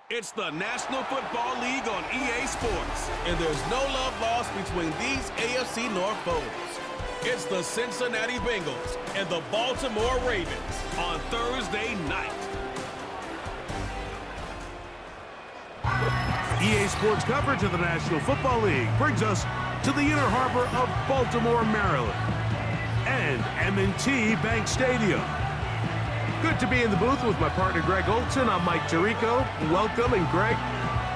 It's the National Football League on EA Sports, and there's no love lost between these AFC North foes. It's the Cincinnati Bengals and the Baltimore Ravens on Thursday night. EA Sports coverage of the National Football League brings us to the inner harbor of Baltimore, Maryland, and M&T Bank Stadium. Good to be in the booth with my partner, Greg Olson. I'm Mike Tirico. Welcome, and Greg,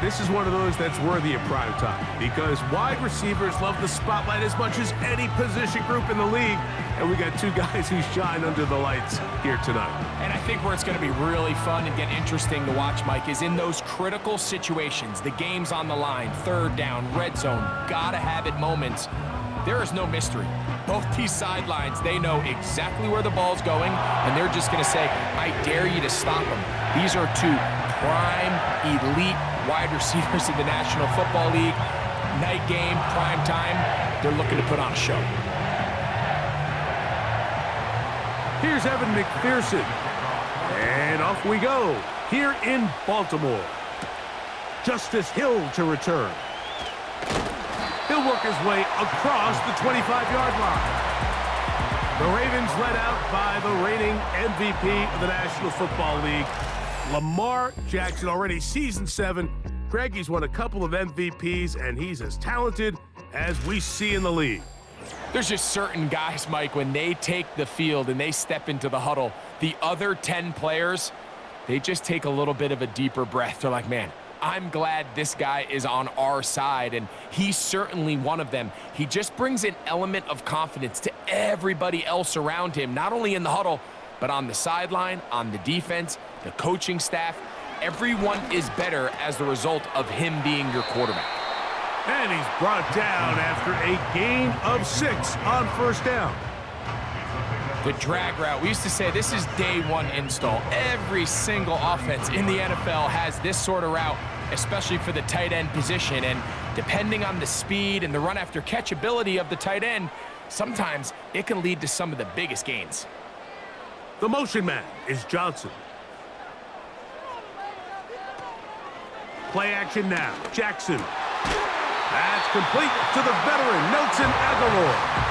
this is one of those that's worthy of prime time because wide receivers love the spotlight as much as any position group in the league, and we got two guys who shine under the lights here tonight. And I think where it's going to be really fun and get interesting to watch, Mike, is in those critical situations, the game's on the line, third down, red zone, gotta have it moments. There is no mystery. Both these sidelines, they know exactly where the ball's going, and they're just going to say, I dare you to stop them. These are two prime, elite wide receivers in the National Football League. Night game, prime time, they're looking to put on a show. Here's Evan McPherson. And off we go here in Baltimore. Justice Hill to return. He'll work his way across the 25-yard line. The Ravens led out by the reigning MVP of the National Football League, Lamar Jackson, already season 7. Greg, he's won a couple of MVPs, and he's as talented as we see in the league. There's just certain guys, Mike, when they take the field and they step into the huddle, the other 10 players, they just take a little bit of a deeper breath. They're like, man, I'm glad this guy is on our side, and he's certainly one of them. He just brings an element of confidence to everybody else around him, not only in the huddle, but on the sideline, on the defense, the coaching staff. Everyone is better as the result of him being your quarterback. And he's brought down after a gain of 6 on first down. The drag route, we used to say this is day one install. Every single offense in the NFL has this sort of route, especially for the tight end position. And depending on the speed and the run after catch ability of the tight end, sometimes it can lead to some of the biggest gains. The motion man is Johnson. Play action now. Jackson. That's complete to the veteran, Nelson Aguilar.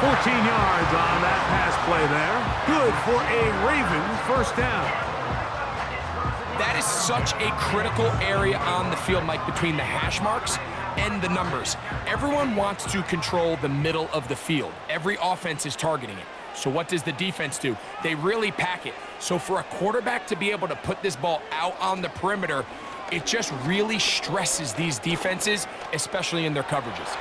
14 yards on that pass play there. Good for a Ravens first down. That is such a critical area on the field, Mike, between the hash marks and the numbers. Everyone wants to control the middle of the field. Every offense is targeting it. So what does the defense do? They really pack it. So for a quarterback to be able to put this ball out on the perimeter, it just really stresses these defenses, especially in their coverages.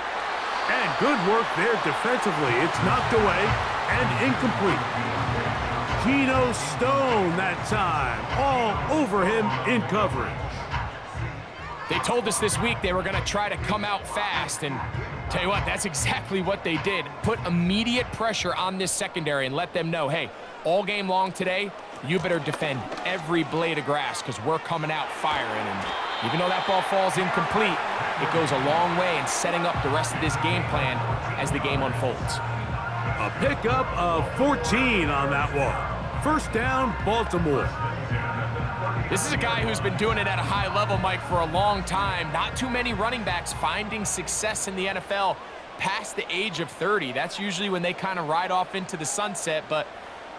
And good work there defensively. It's knocked away and incomplete. Geno Stone that time, all over him in coverage. They told us this week they were going to try to come out fast, and tell you what, that's exactly what they did. Put immediate pressure on this secondary and let them know, hey, all game long today, you better defend every blade of grass because we're coming out firing. And even though that ball falls incomplete, it goes a long way in setting up the rest of this game plan as the game unfolds. A pickup of 14 on that one. First down, Baltimore. This is a guy who's been doing it at a high level, Mike, for a long time. Not too many running backs finding success in the NFL past the age of 30. That's usually when they kind of ride off into the sunset, but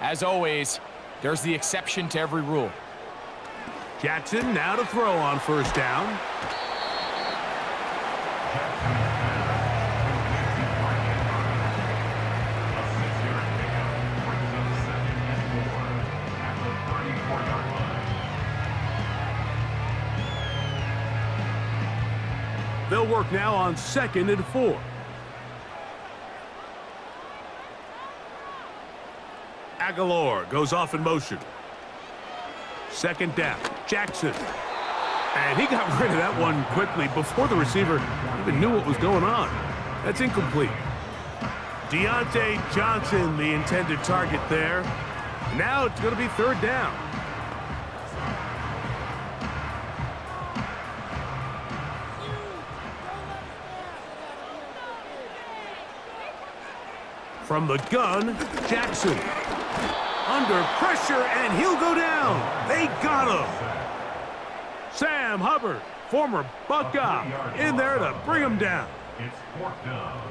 as always, there's the exception to every rule. Jackson now to throw on first down. They'll work now on 2nd and 4. Aguilar goes off in motion. Second down, Jackson. And he got rid of that one quickly before the receiver even knew what was going on. That's incomplete. Deontay Johnson, the intended target there. Now it's going to be third down. From the gun, Jackson. Under pressure, and he'll go down. They got him. Sam Hubbard, former Buckeye, in there to bring him down.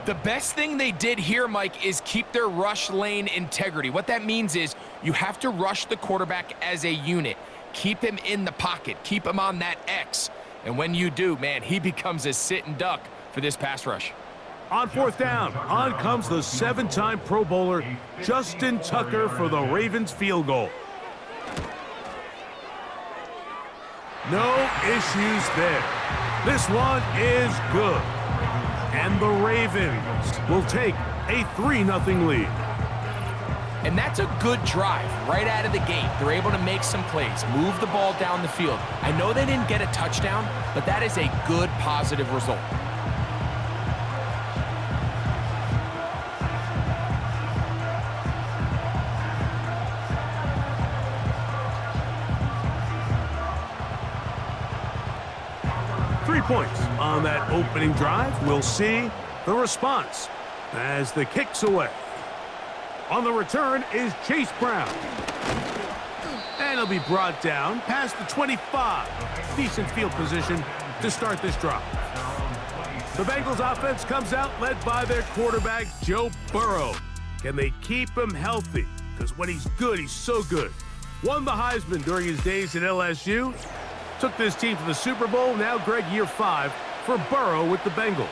The best thing they did here, Mike, is keep their rush lane integrity. What that means is you have to rush the quarterback as a unit. Keep him in the pocket. Keep him on that X. And when you do, man, he becomes a sitting duck for this pass rush. On fourth down, on comes the 7-time Pro Bowler, Justin Tucker, for the Ravens field goal. No issues there. This one is good. And the Ravens will take a 3-0 lead. And that's a good drive right out of the gate. They're able to make some plays, move the ball down the field. I know they didn't get a touchdown, but that is a good, positive result. Points on that opening drive. We'll see the response as the kick's away. On the return is Chase Brown. And he'll be brought down past the 25. Decent field position to start this drive. The Bengals offense comes out led by their quarterback, Joe Burrow. Can they keep him healthy? Because when he's good, he's so good. Won the Heisman during his days at LSU. Took this team to the Super Bowl. Now, Greg, year 5 for Burrow with the Bengals.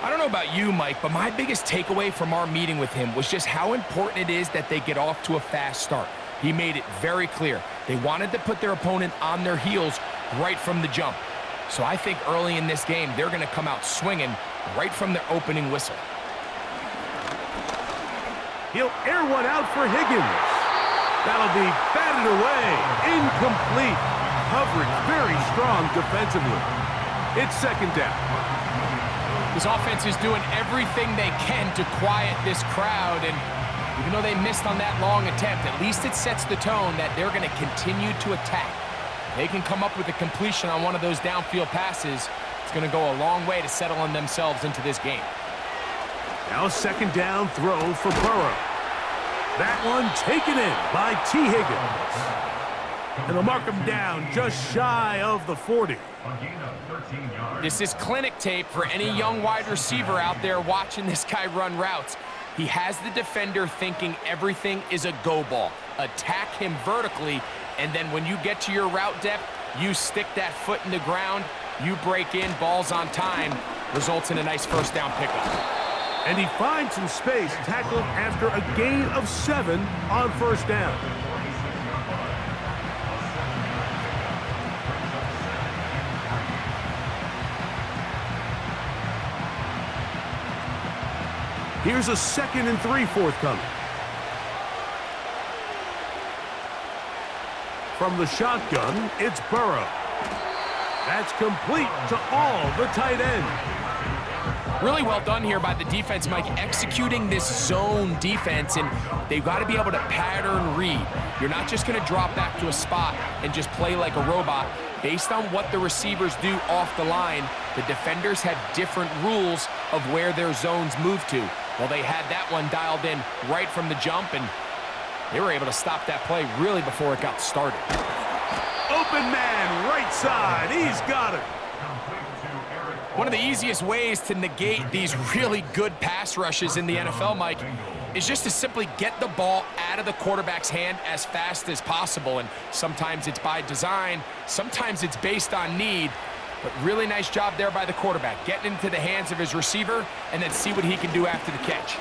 I don't know about you, Mike, but my biggest takeaway from our meeting with him was just how important it is that they get off to a fast start. He made it very clear. They wanted to put their opponent on their heels right from the jump. So I think early in this game, they're going to come out swinging right from their opening whistle. He'll air one out for Higgins. That'll be batted away. Incomplete. Coverage very strong defensively. It's second down. This offense is doing everything they can to quiet this crowd, and even though they missed on that long attempt, at least it sets the tone that they're going to continue to attack. If they can come up with a completion on one of those downfield passes, it's going to go a long way to settling themselves into this game. Now a second down throw for Burrow. That one taken in by T. Higgins. And they'll mark him down just shy of the 40. This is clinic tape for any young wide receiver out there watching this guy run routes. He has the defender thinking everything is a go ball. Attack him vertically, and then when you get to your route depth, you stick that foot in the ground, you break in, balls on time, results in a nice first down pickup. And he finds some space, tackled after a gain of 7 on first down. Here's a 2nd and 3 forthcoming. From the shotgun, it's Burrow. That's complete to all the tight end. Really well done here by the defense, Mike, executing this zone defense, and they've got to be able to pattern read. You're not just going to drop back to a spot and just play like a robot. Based on what the receivers do off the line, the defenders have different rules of where their zones move to. Well, they had that one dialed in right from the jump, and they were able to stop that play really before it got started. Open man, right side. He's got it. One of the easiest ways to negate these really good pass rushes in the NFL, Mike, is just to simply get the ball out of the quarterback's hand as fast as possible. And sometimes it's by design, sometimes it's based on need. But really nice job there by the quarterback, getting into the hands of his receiver and then see what he can do after the catch.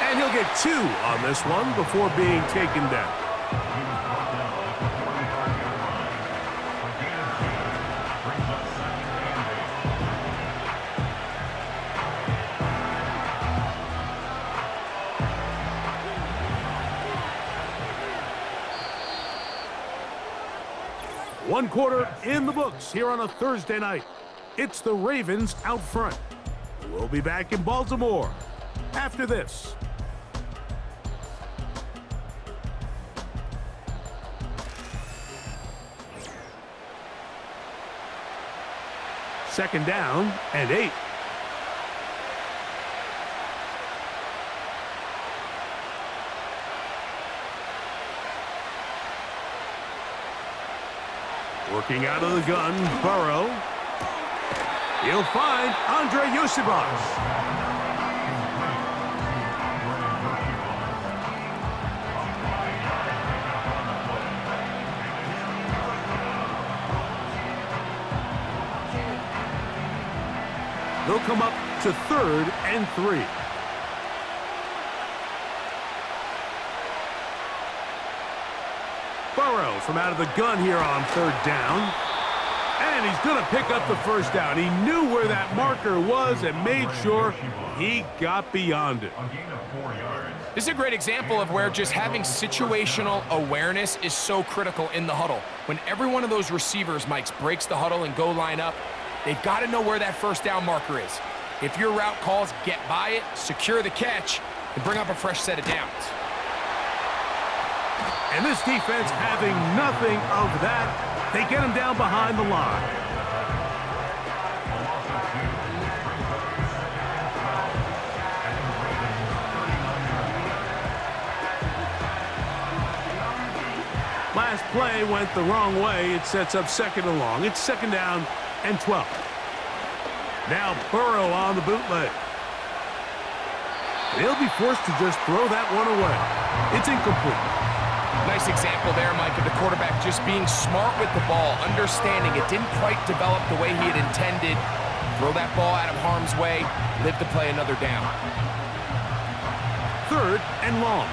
And he'll get 2 on this one before being taken down. One quarter in the books here on a Thursday night. It's the Ravens out front. We'll be back in Baltimore after this. Second down and 8. Working out of the gun, Burrow. He'll find Andre Yosibas. They'll come up to 3rd and 3. Burrow from out of the gun here on 3rd down. And he's going to pick up the first down. He knew where that marker was and made sure he got beyond it. This is a great example of where just having situational awareness is so critical in the huddle. When every one of those receivers, Mike, breaks the huddle and go line up, they've got to know where that first down marker is. If your route calls, get by it, secure the catch, and bring up a fresh set of downs. And this defense having nothing of that, they get him down behind the line. Last play went the wrong way. It sets up 2nd and long. It's 2nd down and 12. Now Burrow on the bootleg. They'll be forced to just throw that one away. It's incomplete. Nice example there, Mike, of the quarterback just being smart with the ball, understanding it didn't quite develop the way he had intended. Throw that ball out of harm's way, live to play another down. 3rd and long.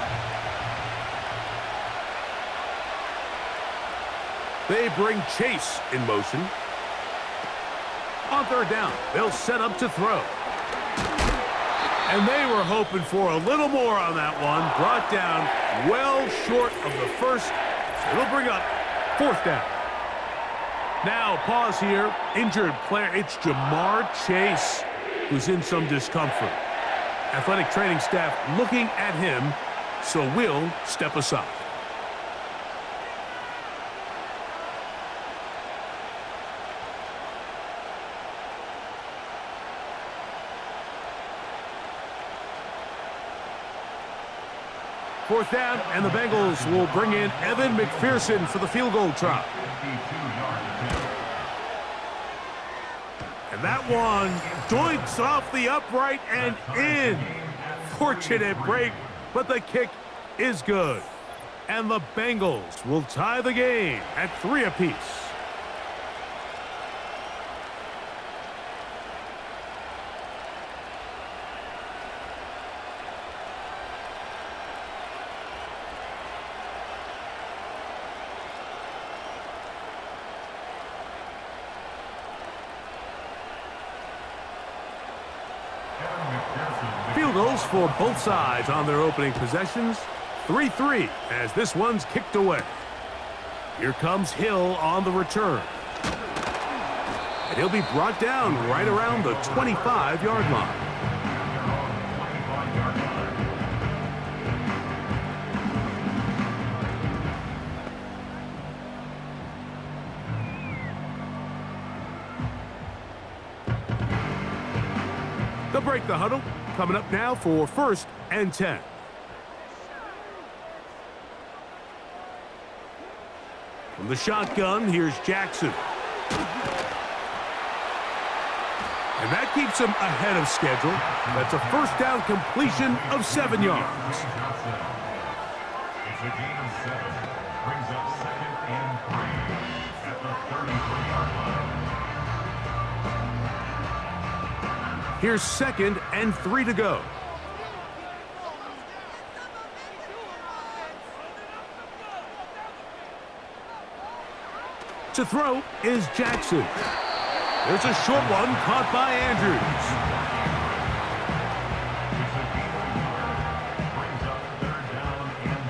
They bring Chase in motion. On 3rd down, they'll set up to throw. And they were hoping for a little more on that one. Brought down well short of the first. So it'll bring up 4th down. Now, pause here. Injured player. It's Jamar Chase who's in some discomfort. Athletic training staff looking at him, so we'll step aside. Fourth down, and the Bengals will bring in Evan McPherson for the field goal try. And that one doinks off the upright and in. Fortunate break, but the kick is good. And the Bengals will tie the game at 3 apiece. Field goals for both sides on their opening possessions. 3-3 as this one's kicked away. Here comes Hill on the return. And he'll be brought down right around the 25-yard line. They'll break the huddle. Coming up now for 1st and 10. From the shotgun, here's Jackson. And that keeps him ahead of schedule. That's a 1st down completion of 7 yards. It's a gain of 7. Brings up 2nd and 3 at the 33-yard line. Here's 2nd and 3 to go. To throw is Jackson. There's a short one caught by Andrews. Brings up 3rd down and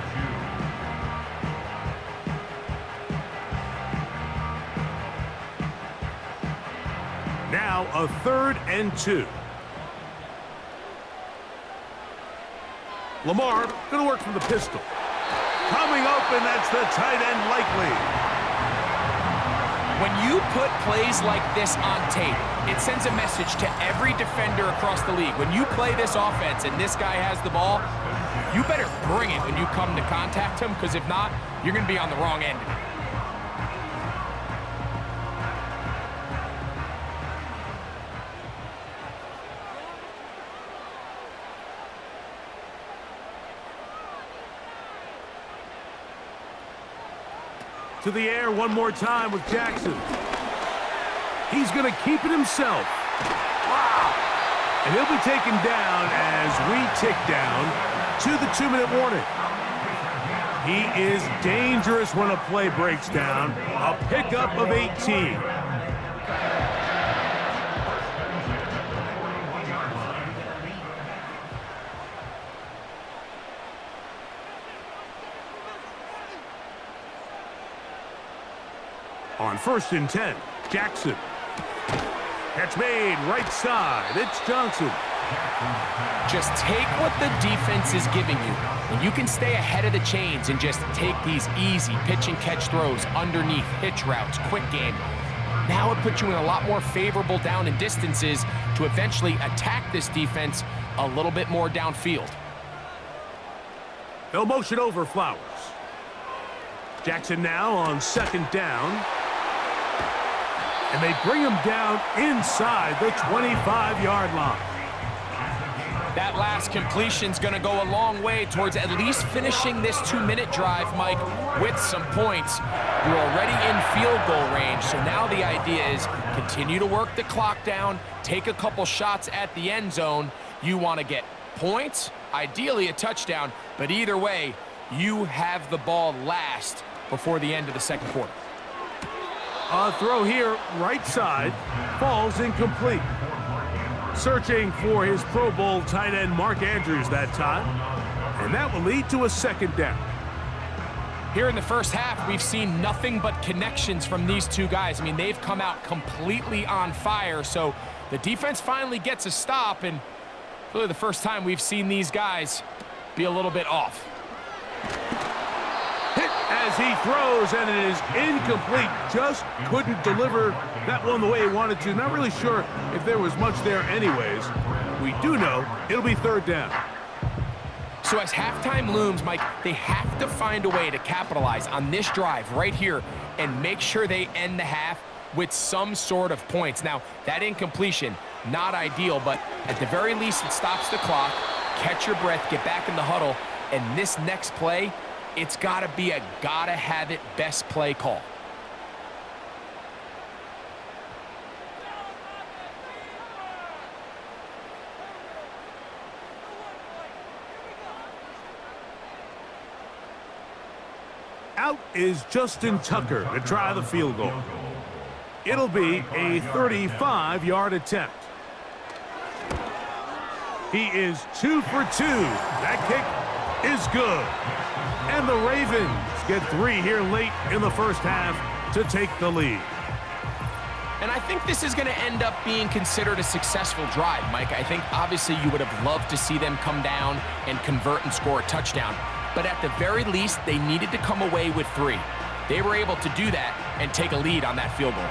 2. Now a 3rd and 2. Lamar going to work from the pistol. Coming open, that's the tight end likely. When you put plays like this on tape, it sends a message to every defender across the league. When you play this offense and this guy has the ball, you better bring it when you come to contact him, because if not, you're going to be on the wrong end of it. To the air one more time with Jackson. He's going to keep it himself. Wow. And he'll be taken down as we tick down to the 2-minute warning. He is dangerous when a play breaks down. A pickup of 18. On 1st and 10, Jackson. Catch made, right side. It's Johnson. Just take what the defense is giving you, and you can stay ahead of the chains and just take these easy pitch and catch throws underneath, hitch routes, quick game. Now it puts you in a lot more favorable down and distances to eventually attack this defense a little bit more downfield. They'll motion over Flowers. Jackson now on 2nd down. And they bring him down inside the 25-yard line. That last completion's going to go a long way towards at least finishing this 2-minute drive, Mike, with some points. You're already in field goal range, so now the idea is continue to work the clock down, take a couple shots at the end zone. You want to get points, ideally a touchdown, but either way, you have the ball last before the end of the second quarter. A throw here, right side, falls incomplete. Searching for his Pro Bowl tight end Mark Andrews that time, and that will lead to a 2nd down. Here in the first half, we've seen nothing but connections from these two guys. I mean, they've come out completely on fire, so the defense finally gets a stop, and really the first time we've seen these guys be a little bit off. Hit as he throws, and it is incomplete. Just couldn't deliver that one the way he wanted to. Not really sure if there was much there anyways. We do know it'll be 3rd down. So as halftime looms, Mike, they have to find a way to capitalize on this drive right here and make sure they end the half with some sort of points. Now, that incompletion, not ideal, but at the very least, it stops the clock. Catch your breath, get back in the huddle, and this next play, it's got to be a gotta-have-it best play call. Out is Justin Tucker to try the field goal. It'll be a 35-yard attempt. He is 2 for 2. That kick is good. And the Ravens get 3 here late in the first half to take the lead. And I think this is going to end up being considered a successful drive, Mike. I think obviously you would have loved to see them come down and convert and score a touchdown. But at the very least, they needed to come away with 3. They were able to do that and take a lead on that field goal.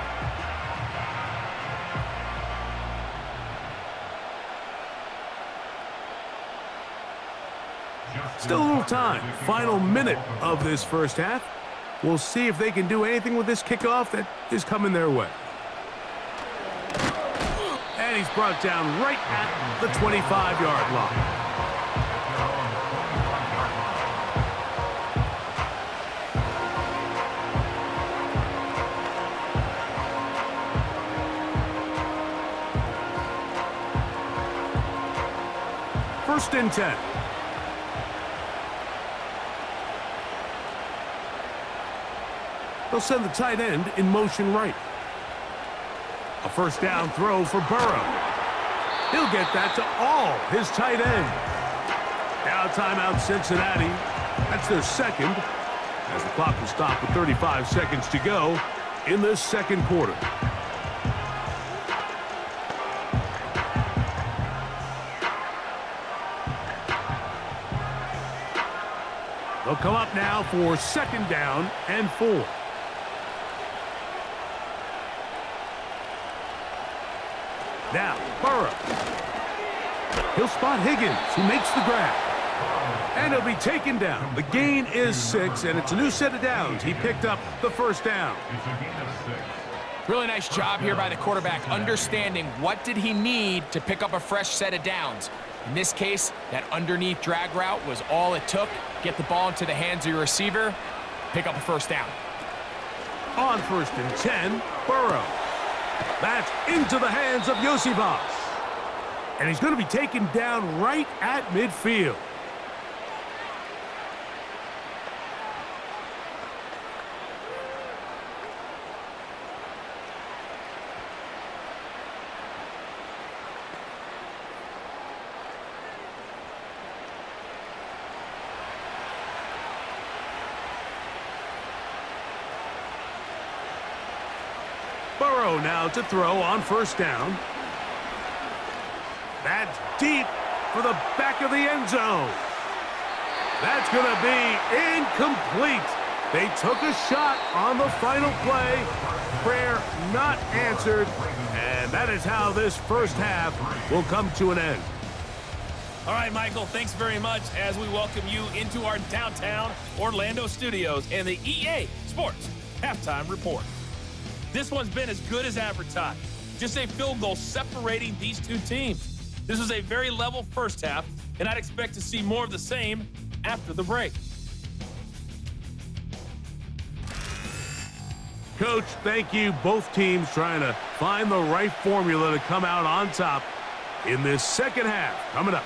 Still a little time. Final minute of this first half. We'll see if they can do anything with this kickoff that is coming their way. And he's brought down right at the 25-yard line. First and 10. They'll send the tight end in motion right. A first down throw for Burrow. He'll get that to all his tight end. Now timeout Cincinnati. That's their 2nd. As the clock will stop with 35 seconds to go in this second quarter. They'll come up now for 2nd down and 4. Now, Burrow. He'll spot Higgins, who makes the grab. And he'll be taken down. The gain is 6, and it's a new set of downs. He picked up the first down. Really nice job here by the quarterback, understanding what did he need to pick up a fresh set of downs. In this case, that underneath drag route was all it took. Get the ball into the hands of your receiver, pick up a first down. On 1st and 10, Burrow. That's into the hands of Yosivas. And he's going to be taken down right at midfield. Burrow now to throw on 1st down. That's deep for the back of the end zone. That's going to be incomplete. They took a shot on the final play. Prayer not answered. And that is how this first half will come to an end. All right, Michael, thanks very much as we welcome you into our downtown Orlando studios and the EA Sports Halftime Report. This one's been as good as advertised. Just a field goal separating these two teams. This was a very level first half, and I'd expect to see more of the same after the break. Coach, thank you. Both teams trying to find the right formula to come out on top in this second half. Coming up.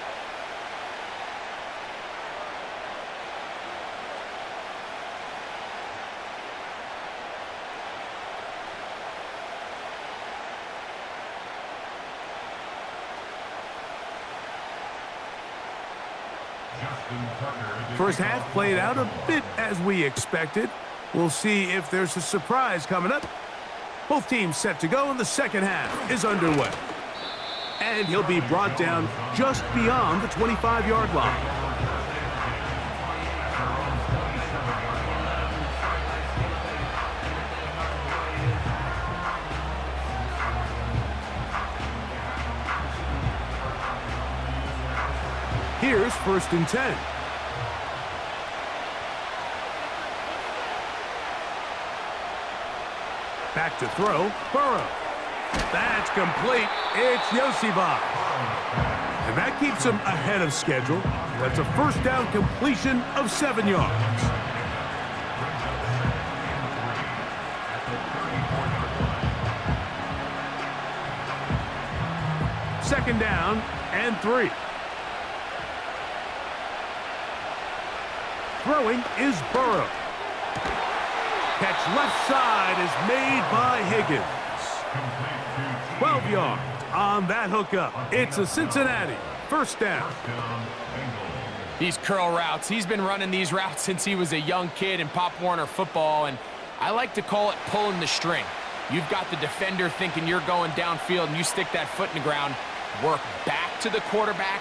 First half played out a bit as we expected. We'll see if there's a surprise coming up. Both teams set to go, and the second half is underway. And he'll be brought down just beyond the 25-yard line. Here's 1st and 10. Back to throw, Burrow. That's complete. It's Yosivas. And that keeps him ahead of schedule. That's a 1st down completion of 7 yards. Second down and 3. Throwing is Burrow. Catch left side is made by Higgins. 12 yards on that hookup. It's a Cincinnati 1st down. These curl routes, he's been running these routes since he was a young kid in Pop Warner football, and I like to call it pulling the string. You've got the defender thinking you're going downfield, and you stick that foot in the ground, work back to the quarterback,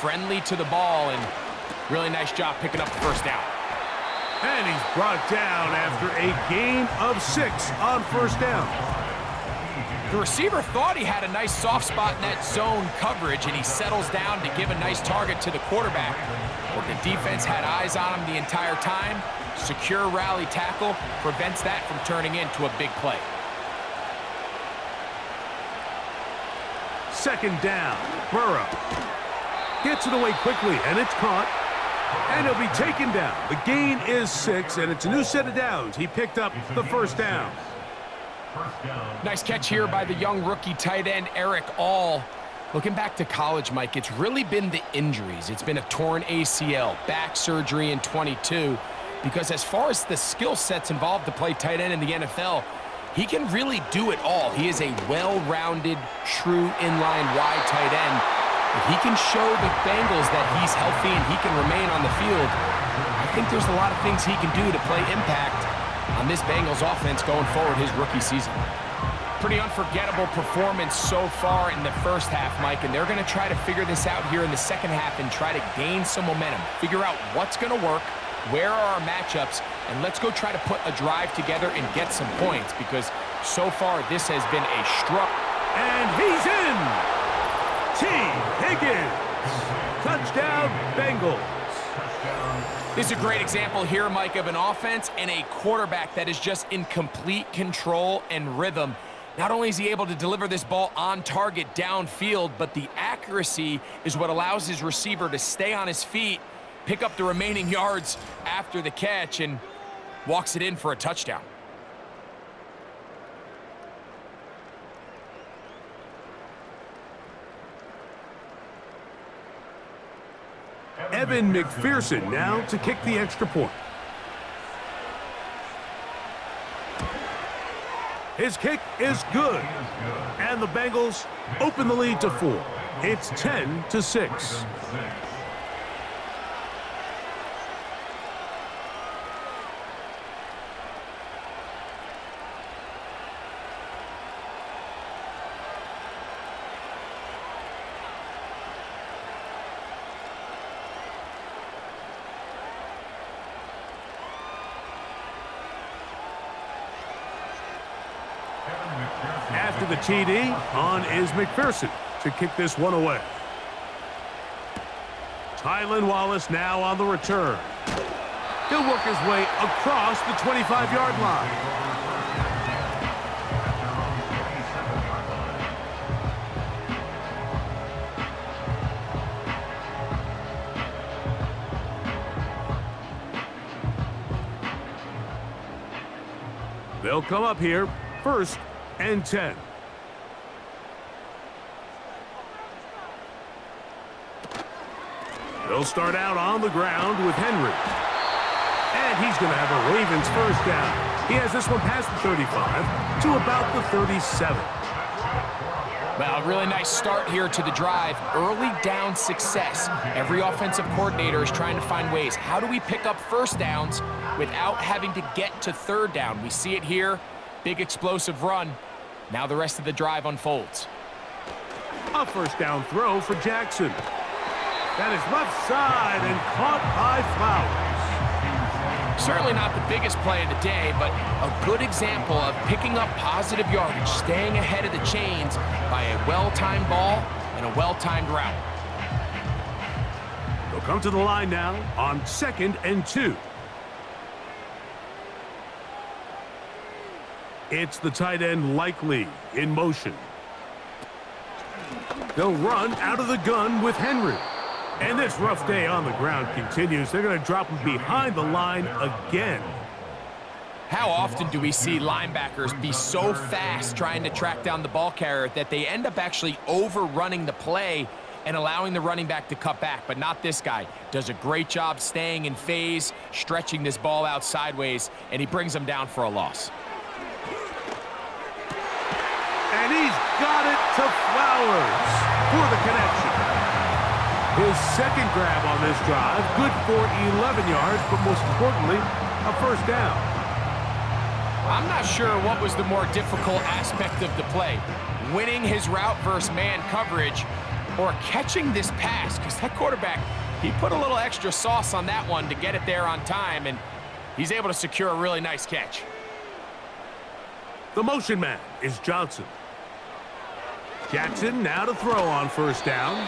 friendly to the ball, and really nice job picking up the 1st down. And he's brought down after a gain of 6 on 1st down. The receiver thought he had a nice soft spot in that zone coverage, and he settles down to give a nice target to the quarterback. But the defense had eyes on him the entire time. Secure rally tackle prevents that from turning into a big play. Second down, Burrow. Gets it away quickly, and it's caught. And he'll be taken down. The gain is 6, and it's a new set of downs. He picked up the 1st down. Nice catch here by the young rookie tight end, Eric All. Looking back to college, Mike, it's really been the injuries. It's been a torn ACL, back surgery in 22. Because as far as the skill sets involved to play tight end in the NFL, he can really do it all. He is a well-rounded, true inline wide tight end. If he can show the Bengals that he's healthy and he can remain on the field, I think there's a lot of things he can do to play impact on this Bengals offense going forward his rookie season. Pretty unforgettable performance so far in the first half, Mike, and they're going to try to figure this out here in the second half and try to gain some momentum, figure out what's going to work, where are our matchups, and let's go try to put a drive together and get some points, because so far this has been a struggle. And he's in! T. Higgins. Touchdown, Bengals. This is a great example here, Mike, of an offense and a quarterback that is just in complete control and rhythm. Not only is he able to deliver this ball on target downfield, but the accuracy is what allows his receiver to stay on his feet, pick up the remaining yards after the catch, and walks it in for a touchdown. Evan McPherson now to kick the extra point. His kick is good. And the Bengals open the lead to 4. It's 10-6. After the TD, on is McPherson to kick this one away. Tylan Wallace now on the return. He'll work his way across the 25-yard line. They'll come up here, 1st and 10. They'll start out on the ground with Henry. And he's going to have a Ravens first down. He has this one past the 35 to about the 37. Well, a really nice start here to the drive. Early down success. Every offensive coordinator is trying to find ways. How do we pick up first downs without having to get to third down? We see it here. Big explosive run. Now the rest of the drive unfolds. A first down throw for Jackson. That is left side and caught by Flowers. Certainly not the biggest play of the day, but a good example of picking up positive yardage, staying ahead of the chains by a well-timed ball and a well-timed route. They'll come to the line now on 2nd and 2. It's the tight end Likely in motion. They'll run out of the gun with Henry. And this rough day on the ground continues. They're going to drop him behind the line again. How often do we see linebackers be so fast trying to track down the ball carrier that they end up actually overrunning the play and allowing the running back to cut back? But not this guy. Does a great job staying in phase, stretching this ball out sideways, and he brings them down for a loss. And he's got it to Flowers for the connection. His second grab on this drive, good for 11 yards, but most importantly, a first down. I'm not sure what was the more difficult aspect of the play, winning his route versus man coverage or catching this pass, because that quarterback, he put a little extra sauce on that one to get it there on time, and he's able to secure a really nice catch. The motion man is Johnson. Jackson now to throw on first down.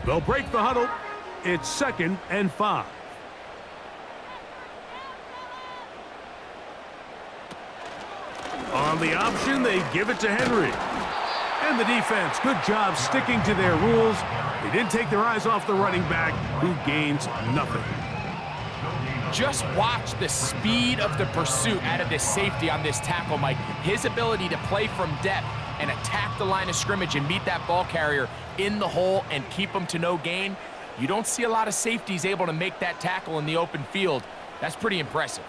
They'll break the huddle. It's 2nd and 5. On the option, they give it to Henry. And the defense, good job sticking to their rules. They didn't take their eyes off the running back, who gains nothing. Just watch the speed of the pursuit out of this safety on this tackle, Mike. His ability to play from depth and attack the line of scrimmage and meet that ball carrier in the hole and keep him to no gain. You don't see a lot of safeties able to make that tackle in the open field. That's pretty impressive.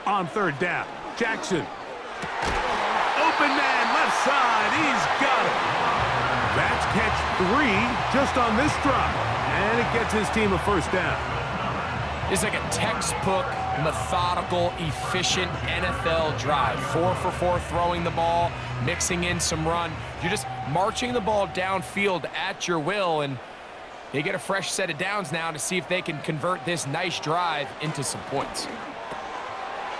On third down, Jackson. Open man, left side, he's got it. That's catch 3 just on this drop, and it gets his team a first down. It's like a textbook, methodical, efficient NFL drive. 4 for 4 throwing the ball, mixing in some run. You're just marching the ball downfield at your will, and they get a fresh set of downs now to see if they can convert this nice drive into some points.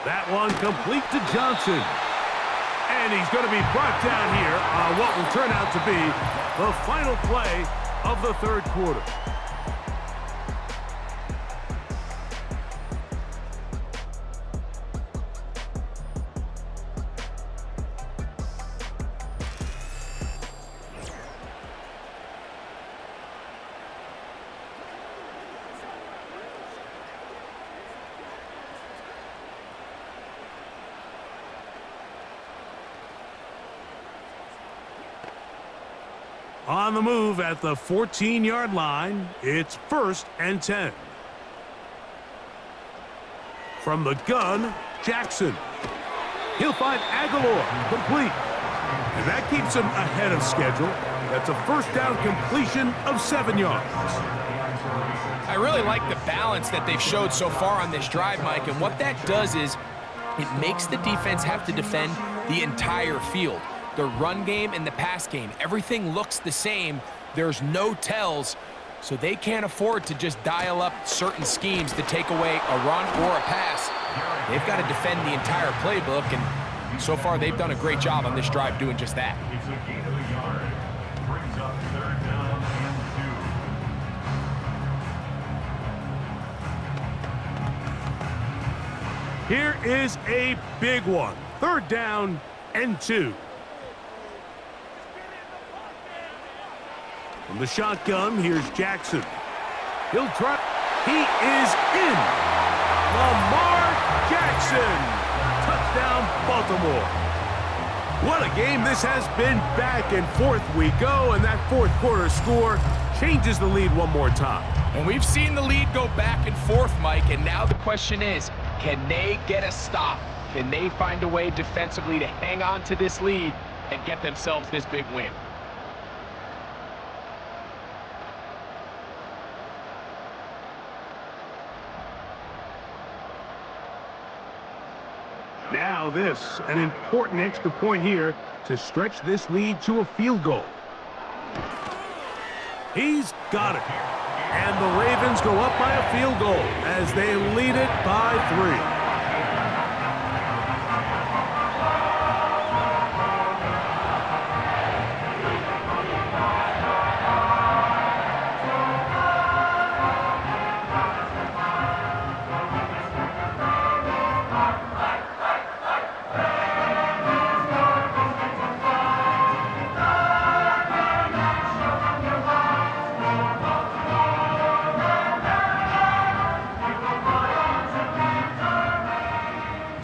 That one complete to Johnson. And he's going to be brought down here on what will turn out to be the final play of the third quarter. On the move at the 14-yard line, it's 1st and 10. From the gun, Jackson. He'll find Aguilar, complete. And that keeps him ahead of schedule. That's a first down completion of 7 yards. I really like the balance that they've showed so far on this drive, Mike, and what that does is it makes the defense have to defend the entire field. The run game and the pass game, everything looks the same. There's no tells, so they can't afford to just dial up certain schemes to take away a run or a pass. They've got to defend the entire playbook, and so far they've done a great job on this drive doing just that. It's a gain of a yard. Brings up 3rd down and 2. Here is a big one. 3rd down and 2. From the shotgun, here's Jackson. He'll try. He is in. Lamar Jackson. Touchdown, Baltimore. What a game this has been. Back and forth we go, and that 4th quarter score changes the lead one more time. And we've seen the lead go back and forth, Mike, and now the question is, can they get a stop? Can they find a way defensively to hang on to this lead and get themselves this big win? Now this, an important extra point here to stretch this lead to a field goal. He's got it. And the Ravens go up by a field goal as they lead it by 3.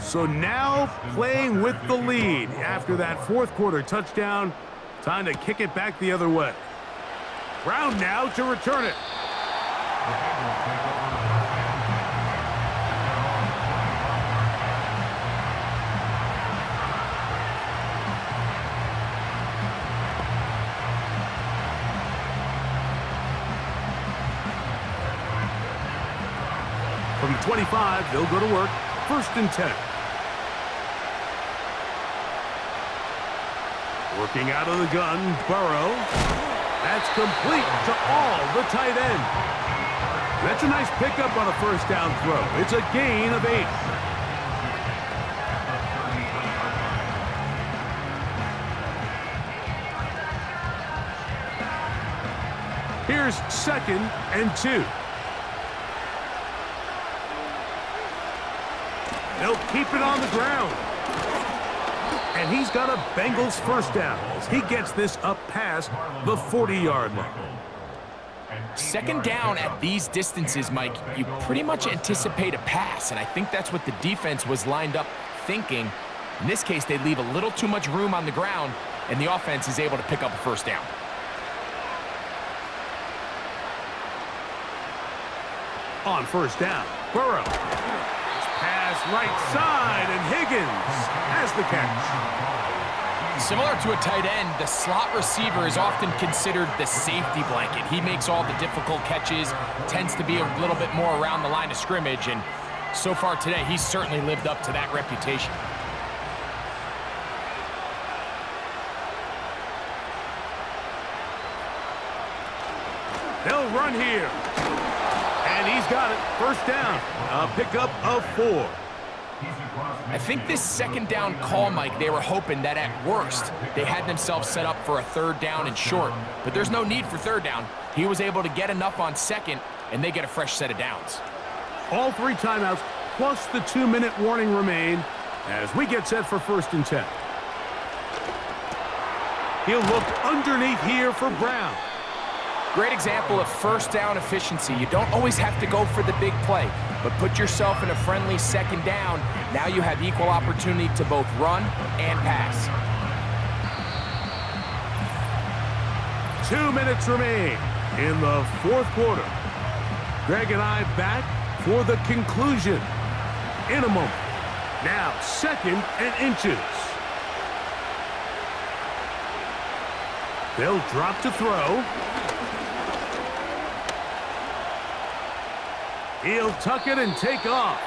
So now playing with the lead after that 4th quarter touchdown. Time to kick it back the other way. Brown now to return it. From the 25, they'll go to work. 1st and 10. Working out of the gun, Burrow. That's complete to all the tight end. That's a nice pickup on a 1st down throw. It's a gain of 8. Here's 2nd and 2. They'll keep it on the ground. And he's got a Bengals 1st down as he gets this up past the 40-yard line. 2nd down at these distances, Mike, you pretty much anticipate a pass, and I think that's what the defense was lined up thinking. In this case, they leave a little too much room on the ground, and the offense is able to pick up a 1st down. On 1st down, Burrow. Pass right side, and Higgins has the catch. Similar to a tight end, the slot receiver is often considered the safety blanket. He makes all the difficult catches, tends to be a little bit more around the line of scrimmage, and so far today, he's certainly lived up to that reputation. They'll run here. And he's got it. 1st down. A pickup of 4. I think this 2nd down call, Mike, they were hoping that at worst, they had themselves set up for a 3rd down and short. But there's no need for 3rd down. He was able to get enough on 2nd, and they get a fresh set of downs. All 3 timeouts plus the 2-minute warning remain as we get set for 1st and 10. He'll look underneath here for Brown. Great example of 1st down efficiency. You don't always have to go for the big play, but put yourself in a friendly 2nd down. Now you have equal opportunity to both run and pass. 2 minutes remain in the fourth quarter. Greg and I back for the conclusion in a moment. Now, 2nd and inches. They'll drop to throw. He'll tuck it and take off.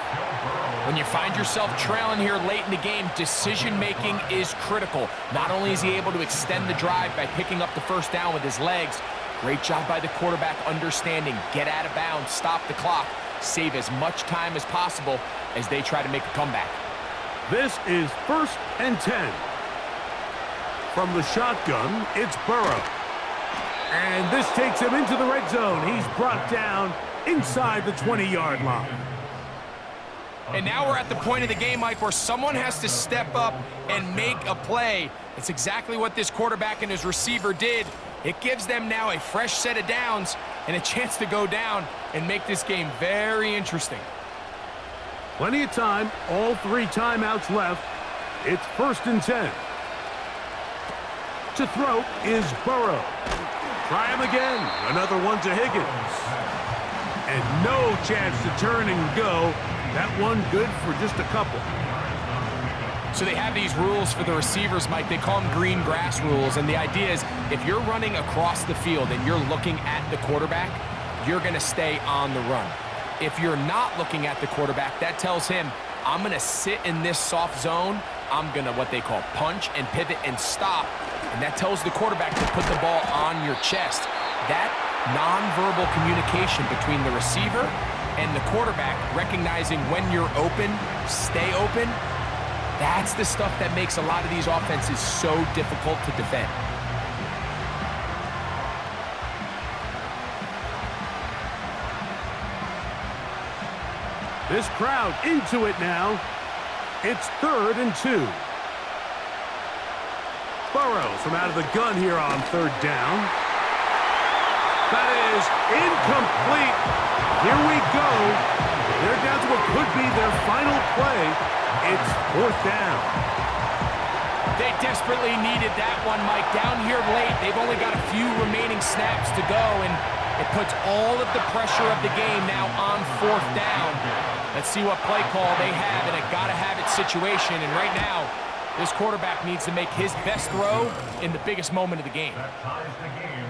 When you find yourself trailing here late in the game, decision-making is critical. Not only is he able to extend the drive by picking up the first down with his legs, great job by the quarterback understanding, get out of bounds, stop the clock, save as much time as possible as they try to make a comeback. This is 1st and 10. From the shotgun, it's Burrow. And this takes him into the red zone. He's brought down inside the 20-yard line. And now we're at the point of the game, Mike, where someone has to step up and make a play. It's exactly what this quarterback and his receiver did. It gives them now a fresh set of downs and a chance to go down and make this game very interesting. Plenty of time, all 3 timeouts left. It's 1st and 10. To throw is Burrow. Try him again. Another one to Higgins. And no chance to turn and go. That one good for just a couple. So they have these rules for the receivers, Mike. They call them green grass rules. And the idea is if you're running across the field and you're looking at the quarterback, you're going to stay on the run. If you're not looking at the quarterback, that tells him, I'm going to sit in this soft zone. I'm going to what they call punch and pivot and stop. And that tells the quarterback to put the ball on your chest. That nonverbal communication between the receiver and the quarterback, recognizing when you're open, stay open, that's the stuff that makes a lot of these offenses so difficult to defend. This crowd into it now. It's 3rd and 2. Burrow from out of the gun here on 3rd down. That is incomplete. Here we go. They're down to what could be their final play. It's 4th down. They desperately needed that one, Mike. Down here late, they've only got a few remaining snaps to go, and it puts all of the pressure of the game now on 4th down. Let's see what play call they have in a gotta-have-it situation, and right now, this quarterback needs to make his best throw in the biggest moment of the game.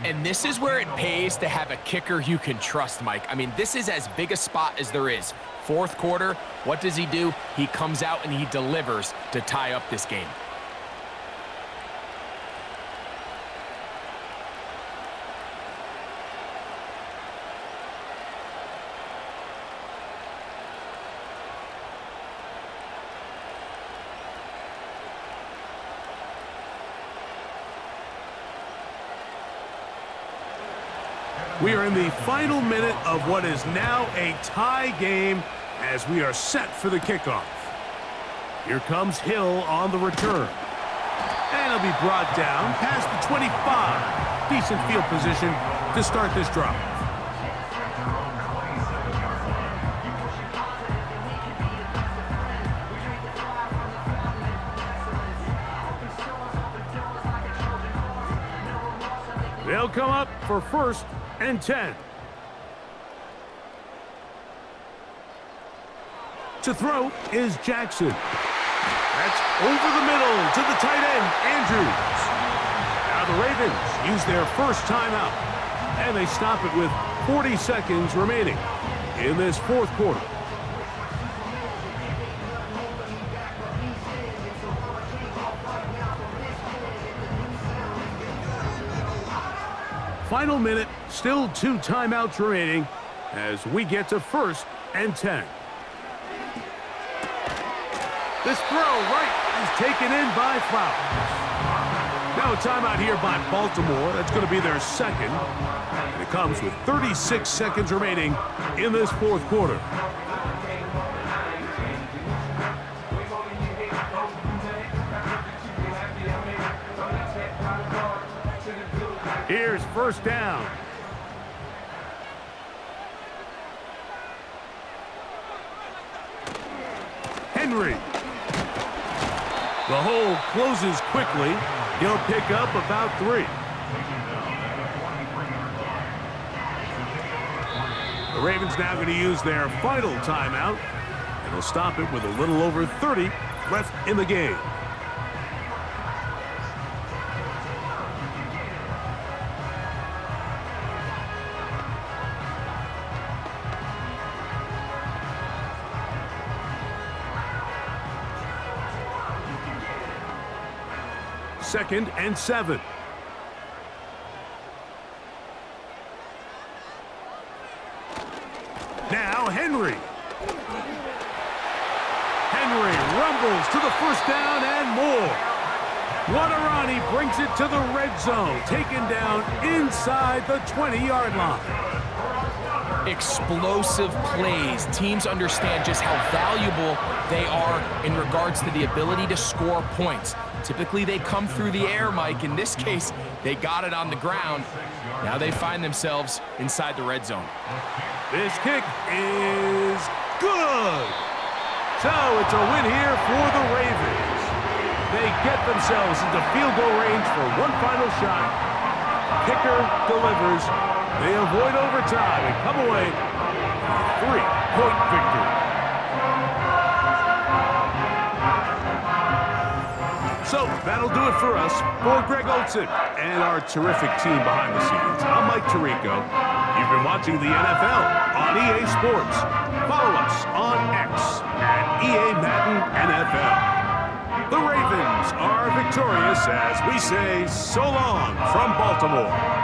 And this is where it pays to have a kicker you can trust, Mike. I mean, this is as big a spot as there is. 4th quarter, what does he do? He comes out and he delivers to tie up this game. We are in the final minute of what is now a tie game as we are set for the kickoff. Here comes Hill on the return. And he'll be brought down past the 25. Decent field position to start this drive. They'll come up for 1st and 10. To throw is Jackson. That's over the middle to the tight end, Andrews. Now the Ravens use their first timeout, and they stop it with 40 seconds remaining in this 4th quarter. Final minute, still 2 timeouts remaining as we get to 1st and 10. This throw right is taken in by Flowers. Now a timeout here by Baltimore. That's going to be their 2nd. And it comes with 36 seconds remaining in this 4th quarter. Here's 1st down. Henry. The hole closes quickly. He'll pick up about 3. The Ravens now going to use their final timeout, and they'll stop it with a little over 30 left in the game. Second and 7. Now Henry. Henry rumbles to the first down and more. Wadarani brings it to the red zone, taken down inside the 20-yard line. Explosive plays. Teams understand just how valuable they are in regards to the ability to score points. Typically, they come through the air, Mike. In this case, they got it on the ground. Now they find themselves inside the red zone. This kick is good. So it's a win here for the Ravens. They get themselves into field goal range for one final shot. Kicker delivers. They avoid overtime and come away with a 3-point victory. So that'll do it for us. For Greg Olson and our terrific team behind the scenes, I'm Mike Tirico. You've been watching the NFL on EA Sports. Follow us on X at EA Madden NFL. The Ravens are victorious as we say so long from Baltimore.